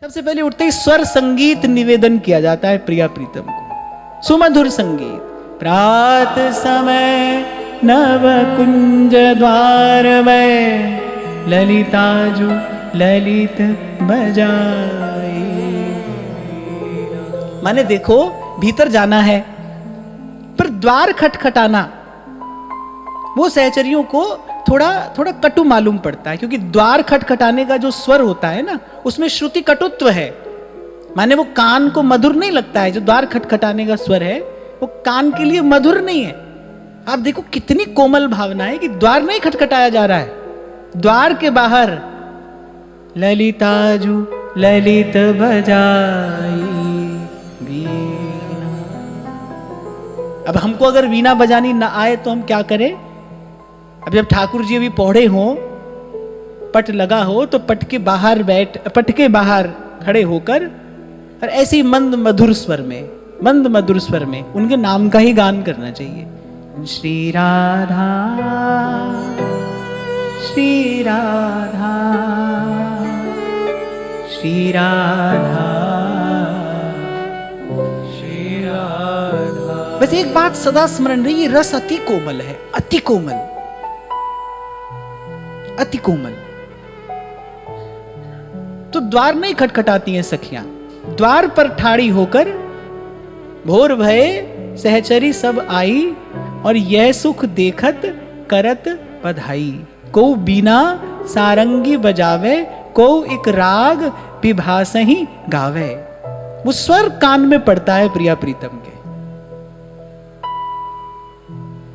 सबसे पहले उठते ही स्वर संगीत निवेदन किया जाता है प्रिया प्रीतम को, सुमधुर संगीत। प्रात समय नव कुंज द्वार में ललिताजु ललित बजाई। माने देखो, भीतर जाना है पर द्वार खटखटाना वो सहचरियों को थोड़ा थोड़ा कटु मालूम पड़ता है, क्योंकि द्वार खटखटाने का जो स्वर होता है ना, उसमें श्रुति कटुत्व है। माने वो कान को मधुर नहीं लगता है। जो द्वार खटखटाने का स्वर है वो कान के लिए मधुर नहीं है। आप देखो कितनी कोमल भावना है कि द्वार नहीं खटखटाया जा रहा है, द्वार के बाहर ललिताजु ललित बजाई वीणा। अब हमको अगर वीणा बजानी ना आए तो हम क्या करें? अब जब ठाकुर जी अभी पौड़े हो, पट लगा हो, तो पट के बाहर खड़े होकर और ऐसे ही मंद मधुर स्वर में उनके नाम का ही गान करना चाहिए। श्री राधा श्री राधा श्री राधा श्री राधा। बस एक बात सदा स्मरण रही, रस अति कोमल है, अति कोमल, अति कोमल। तो द्वार नहीं खटखटाती हैं सखियां, द्वार पर ठाड़ी होकर भोर भये सहचरी सब आई और यह सुख देखत करत बधाई। को बीना सारंगी बजावे, को एक राग विभासहि गावे। वो स्वर कान में पड़ता है प्रिया प्रीतम के।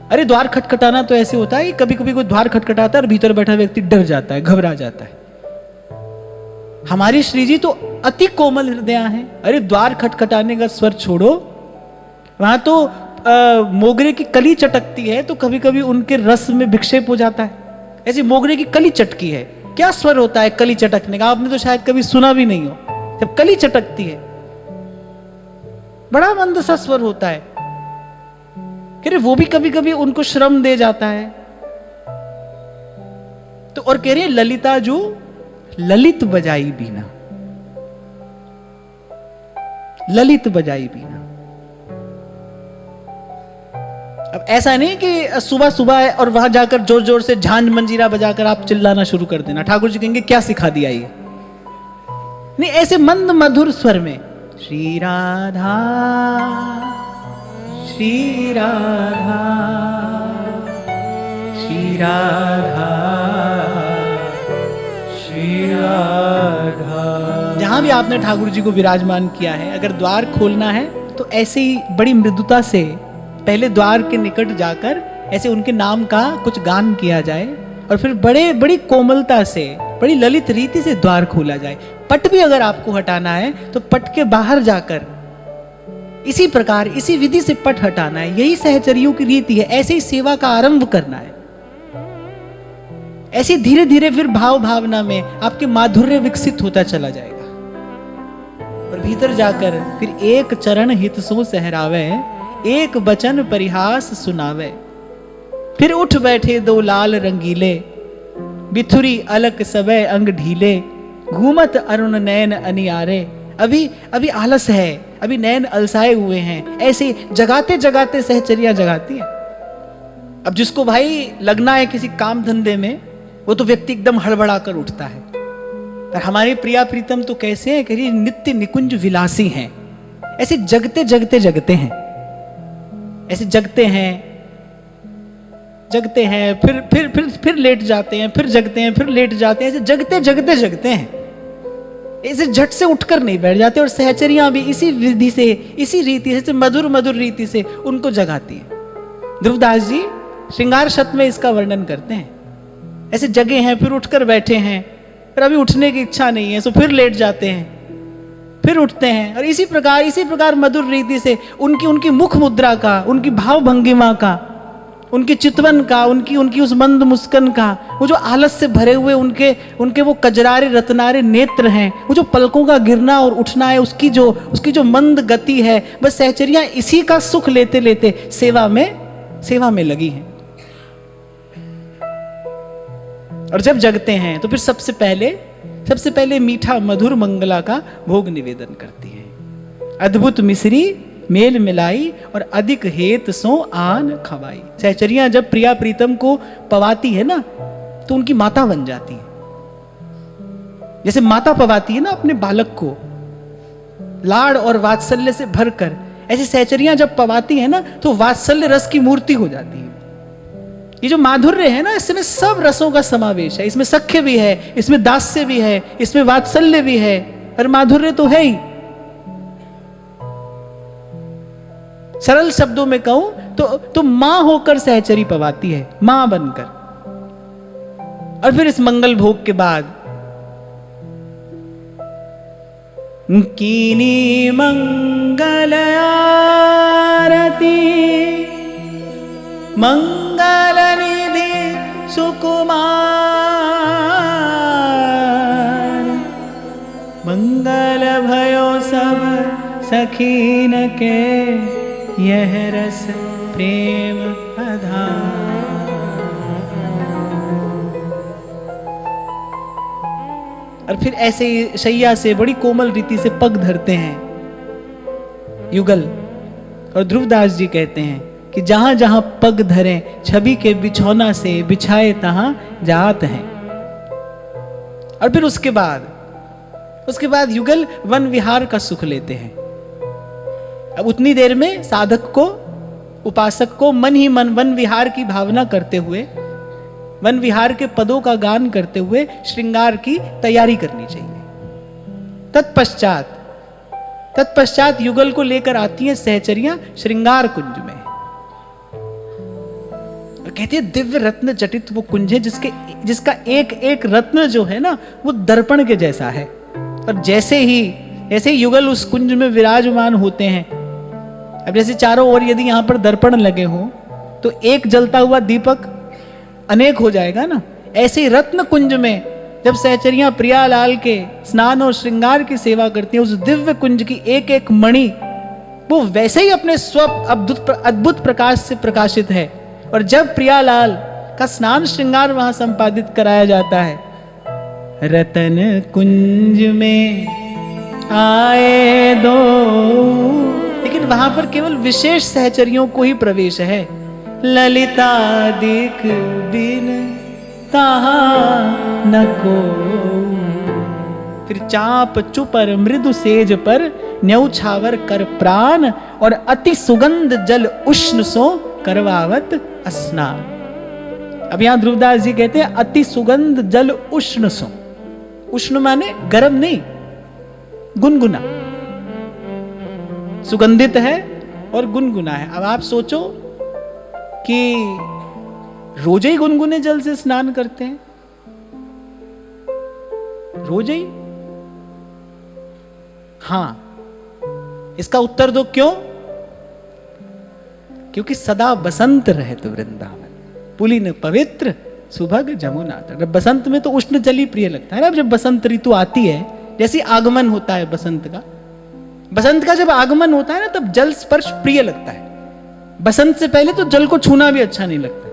अरे द्वार खटखटाना तो ऐसे होता है, कभी कभी कोई द्वार खटखटाता है और भीतर बैठा व्यक्ति डर जाता है, घबरा जाता है। हमारी श्री जी तो अति कोमल हृदया हैं। अरे द्वार खटखटाने का स्वर छोड़ो, वहां तो मोगरे की कली चटकती है तो कभी कभी उनके रस में विक्षेप हो जाता है। ऐसी मोगरे की कली चटकी है, क्या स्वर होता है कली चटकने का? आपने तो शायद कभी सुना भी नहीं हो। जब कली चटकती है बड़ा मंद सा स्वर होता है, कह रहे वो भी कभी कभी उनको श्रम दे जाता है। तो और कह रहे ललिता जो ललित बजाई बीना, ललित बजाई बीना। अब ऐसा नहीं कि सुबह सुबह है और वहां जाकर जोर जोर से झांझ मंजीरा बजाकर आप चिल्लाना शुरू कर देना। ठाकुर जी कहेंगे क्या सिखा दिया ये? नहीं, ऐसे मंद मधुर स्वर में श्री राधा श्री राधा श्री राधा श्री राधा। जहां भी आपने ठाकुर जी को विराजमान किया है, अगर द्वार खोलना है तो ऐसे ही बड़ी मृदुता से पहले द्वार के निकट जाकर ऐसे उनके नाम का कुछ गान किया जाए और फिर बड़ी कोमलता से, बड़ी ललित रीति से द्वार खोला जाए। पट भी अगर आपको हटाना है तो पट के बाहर जाकर इसी प्रकार, इसी विधि से पट हटाना है। यही सहचरियों की रीति है। ऐसे ही सेवा का आरंभ करना है। ऐसे धीरे धीरे फिर भाव भावना में आपके माधुर्य विकसित होता चला जाएगा। और भीतर जाकर फिर एक चरण हित सो सहरावे, एक बचन परिहास सुनावे। फिर उठ बैठे दो लाल रंगीले, बिथुरी अलक सबे अंग ढीले। घूमत अरुण नैन अनियारे। अभी आलस है, अभी नैन अलसाए हुए हैं। ऐसे जगाते जगाते सहचरियां जगाती है। अब जिसको भाई लगना है किसी काम धंधे में, वो तो व्यक्ति एकदम हड़बड़ा कर उठता है। पर हमारी प्रिया प्रीतम तो कैसे है, कह नित्य निकुंज विलासी हैं। ऐसे जगते जगते जगते हैं, ऐसे जगते हैं, फिर लेट जाते हैं, फिर जगते हैं, फिर लेट जाते हैं। ऐसे जगते जगते जगते हैं। ऐसे झट से उठकर नहीं बैठ जाते। और सहचरियां भी इसी विधि से, इसी रीति से, मधुर मधुर रीति से उनको जगाती है। ध्रुवदास जी श्रृंगार शत में इसका वर्णन करते हैं। ऐसे जगे हैं, फिर उठकर बैठे हैं, फिर अभी उठने की इच्छा नहीं है, सो फिर लेट जाते हैं, फिर उठते हैं। और इसी प्रकार मधुर रीति से उनकी मुख मुद्रा का, उनकी भाव भंगिमा का, उनकी चितवन का, उनकी उस मंद मुस्कान का, वो जो आलस से भरे हुए उनके वो कजरारे रत्नारे नेत्र हैं, वो जो पलकों का गिरना और उठना है, उसकी जो मंद गति है, बस सहचरियां इसी का सुख लेते लेते सेवा में लगी हैं। और जब जगते हैं तो फिर सबसे पहले सबसे पहले मीठा मधुर मंगला का भोग निवेदन करती हैं। अद्भुत मिश्री मेल मिलाई और अधिक हेत सो आन खवाई। सहचरियां जब प्रिया प्रीतम को पवाती है ना तो उनकी माता बन जाती है। जैसे माता पवाती है ना अपने बालक को लाड़ और वात्सल्य से भरकर, ऐसी सहचरियां जब पवाती है ना तो वात्सल्य रस की मूर्ति हो जाती है। ये जो माधुर्य है ना, इसमें सब रसों का समावेश है। इसमें सख्य भी है, इसमें दास्य भी है, इसमें वात्सल्य भी है, और माधुर्य तो है ही। सरल शब्दों में कहूं तो मां होकर सहचरी पवाती है, मां बनकर। और फिर इस मंगल भोग के बाद कीनी मंगल आरती मंगल निधि सुकुमार मंगल भयो सब सखीन के यह रस प्रेम आधार। और फिर ऐसे ही शैया से बड़ी कोमल रीति से पग धरते हैं युगल। और ध्रुवदास जी कहते हैं कि जहां जहां पग धरें छवि के बिछौना से बिछाए तहां जात हैं। और फिर उसके बाद युगल वन विहार का सुख लेते हैं। अब उतनी देर में साधक को, उपासक को मन ही मन वन विहार की भावना करते हुए, वन विहार के पदों का गान करते हुए श्रृंगार की तैयारी करनी चाहिए। तत्पश्चात युगल को लेकर आती हैं सहचरियां श्रृंगार कुंज में। और कहती है दिव्य रत्न जटित वो कुंज है जिसका एक एक रत्न जो है ना वो दर्पण के जैसा है। और जैसे ही युगल उस कुंज में विराजमान होते हैं, अब जैसे चारों ओर यदि यहां पर दर्पण लगे हों तो एक जलता हुआ दीपक अनेक हो जाएगा ना। ऐसे ही रत्न कुंज में जब सहचरियां प्रियालाल के स्नान और श्रृंगार की सेवा करती हैं, उस दिव्य कुंज की एक एक मणि वो वैसे ही अपने अद्भुत प्रकाश से प्रकाशित है। और जब प्रियालाल का स्नान श्रृंगार वहां संपादित कराया जाता है, रतन कुंज में आए दो, लेकिन वहां पर केवल विशेष सहचरियों को ही प्रवेश है। ललिता दिख बिन ताहा न को, फिर चाप चुपर मृदु सेज पर न्यौछावर कर प्राण और अति सुगंध जल उष्ण सो करवावत स्नान। अब यहां ध्रुवदास जी कहते हैं अति सुगंध जल उष्ण सो। उष्ण माने गर्म नहीं, गुनगुना, सुगंधित है और गुनगुना है। अब आप सोचो कि रोज ही गुनगुने जल से स्नान करते हैं, रोज ही? हां, इसका उत्तर दो क्यों? क्योंकि सदा बसंत रहे तो वृंदावन पुलिन पवित्र सुभग जमुना तट। बसंत में तो उष्ण जल ही प्रिय लगता है ना। जब बसंत ऋतु आती है, जैसे आगमन होता है बसंत का जब आगमन होता है ना तब जल स्पर्श प्रिय लगता है। बसंत से पहले तो जल को छूना भी अच्छा नहीं लगता।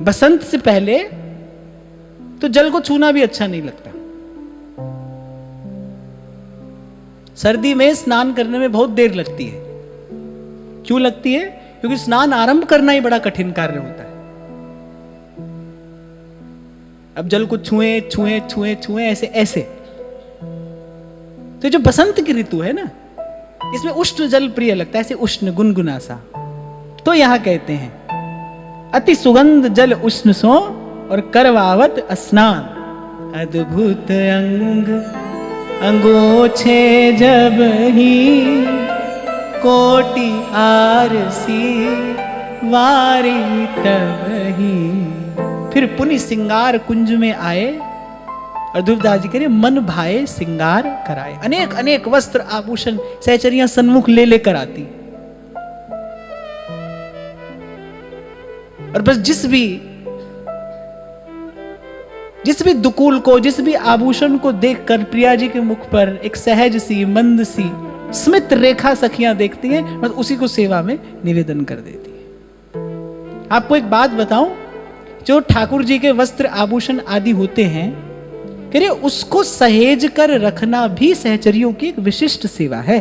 बसंत से पहले तो जल को छूना भी अच्छा नहीं लगता। सर्दी में स्नान करने में बहुत देर लगती है। क्यों लगती है? क्योंकि स्नान आरंभ करना ही बड़ा कठिन कार्य होता है। अब जल को छुए छुए छुए छुए ऐसे तो जो बसंत की ऋतु है ना, इसमें उष्ण जल प्रिय लगता है, ऐसे उष्ण गुनगुना सा। तो यहां कहते हैं अति सुगंध जल उष्ण सो और करवावत स्नान। अद्भुत अंग अंगोछे जब ही कोटि आरसी वारी तब ही। फिर पुनि सिंगार कुंज में आए और ध्रुवदास जी कह रहे मन भाए सिंगार कराए। अनेक अनेक वस्त्र आभूषण सहचरियां सन्मुख ले लेकर आती। और बस जिस भी दुकूल को, जिस भी आभूषण को देखकर प्रिया जी के मुख पर एक सहज सी मंद सी स्मित रेखा सखियां देखती हैं, बस उसी को सेवा में निवेदन कर देती है। आपको एक बात बताऊं, जो ठाकुर जी के वस्त्र आभूषण आदि होते हैं, कह रहे उसको सहेज कर रखना भी सहचरियों की एक विशिष्ट सेवा है।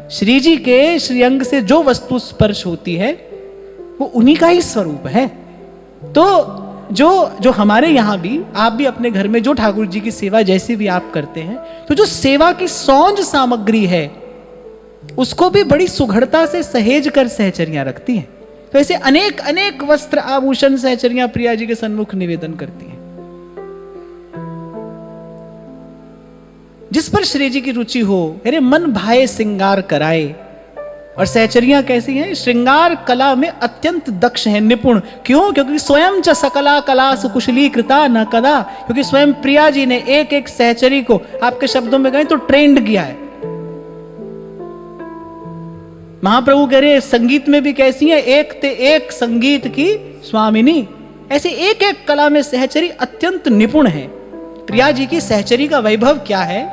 श्री जी के श्रीअंग से जो वस्तु स्पर्श होती है वो उन्हीं का ही स्वरूप है। तो जो हमारे यहाँ भी, आप भी अपने घर में जो ठाकुर जी की सेवा जैसे भी आप करते हैं, तो जो सेवा की सौंज सामग्री है उसको भी बड़ी सुघड़ता से सहेज कर सहचरियां रखती हैं। तो ऐसे अनेक अनेक वस्त्र आभूषण सहचरियां प्रिया जी के सन्मुख निवेदन करती हैं, जिस पर श्री जी की रुचि हो। अरे मन भाए श्रृंगार कराए। और सहचरियां कैसी हैं? श्रृंगार कला में अत्यंत दक्ष हैं, निपुण। क्यों? क्योंकि स्वयं च सकला कला सुकुशली कृता न कदा। क्योंकि स्वयं प्रिया जी ने एक एक सहचरी को, आपके शब्दों में कहें तो, ट्रेंड किया है। महाप्रभु कह रहे संगीत में भी कैसी है? एक ते एक संगीत की स्वामिनी। ऐसे एक एक कला में सहचरी अत्यंत निपुण है। प्रिया जी की सहचरी का वैभव क्या है?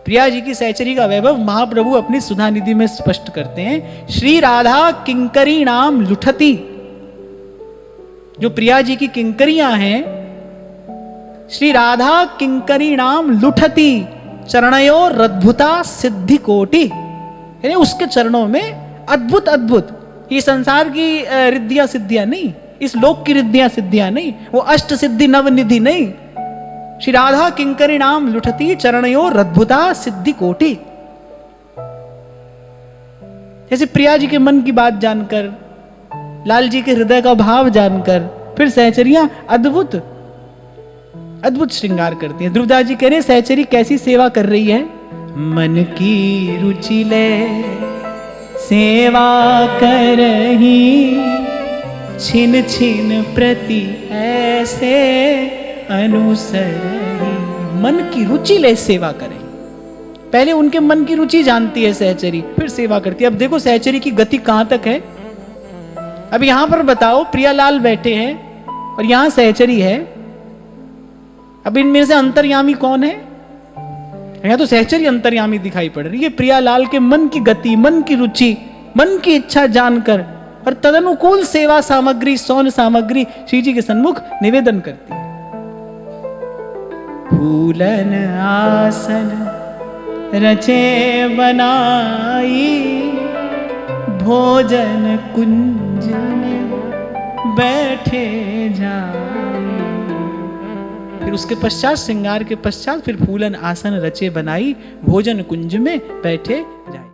प्रिया जी की सहचरी का वैभव महाप्रभु अपनी सुधा निधि में स्पष्ट करते हैं। श्री राधा किंकरी नाम लुठती। जो प्रिया जी की किंकरियां हैं, श्री राधा किंकरी नाम लुठती चरणयो अद्भुता सिद्धि कोटि। यानी उसके चरणों में अद्भुत अद्भुत, ये संसार की रिद्धियां सिद्धियां नहीं, इस लोक की रिद्धियां सिद्धियां नहीं, वो अष्ट सिद्धि नव निधि नहीं। श्री राधा किंकरी नाम लुठती चरणयो अद्भुता सिद्धि कोटि। जैसे प्रिया जी के मन की बात जानकर, लाल जी के हृदय का भाव जानकर, फिर सहचरियां अद्भुत अद्भुत श्रृंगार करती हैं। ध्रुवदास जी कह रहे सहचरी कैसी सेवा कर रही है? मन की रुचि ले सेवा करही, छिन छिन प्रति ऐसे अनुसरही। मन की रुचि ले सेवा करें। पहले उनके मन की रुचि जानती है सहचरी, फिर सेवा करती है। अब देखो सहचरी की गति कहां तक है। अब यहां पर बताओ, प्रियालाल बैठे हैं और यहां सहचरी है। अब इनमें से अंतर्यामी कौन है? यहां तो सहचरी अंतर्यामी दिखाई पड़ रही है। प्रियालाल के मन की गति, मन की रुचि, मन की इच्छा जानकर और तदनुकूल सेवा सामग्री, सौन सामग्री श्री जी के सन्मुख निवेदन करती है। फूलन आसन रचे बनाई, भोजन कुंज में बैठे जाई। फिर उसके पश्चात, श्रृंगार के पश्चात, फिर फूलन आसन रचे बनाई, भोजन कुंज में बैठे जाए।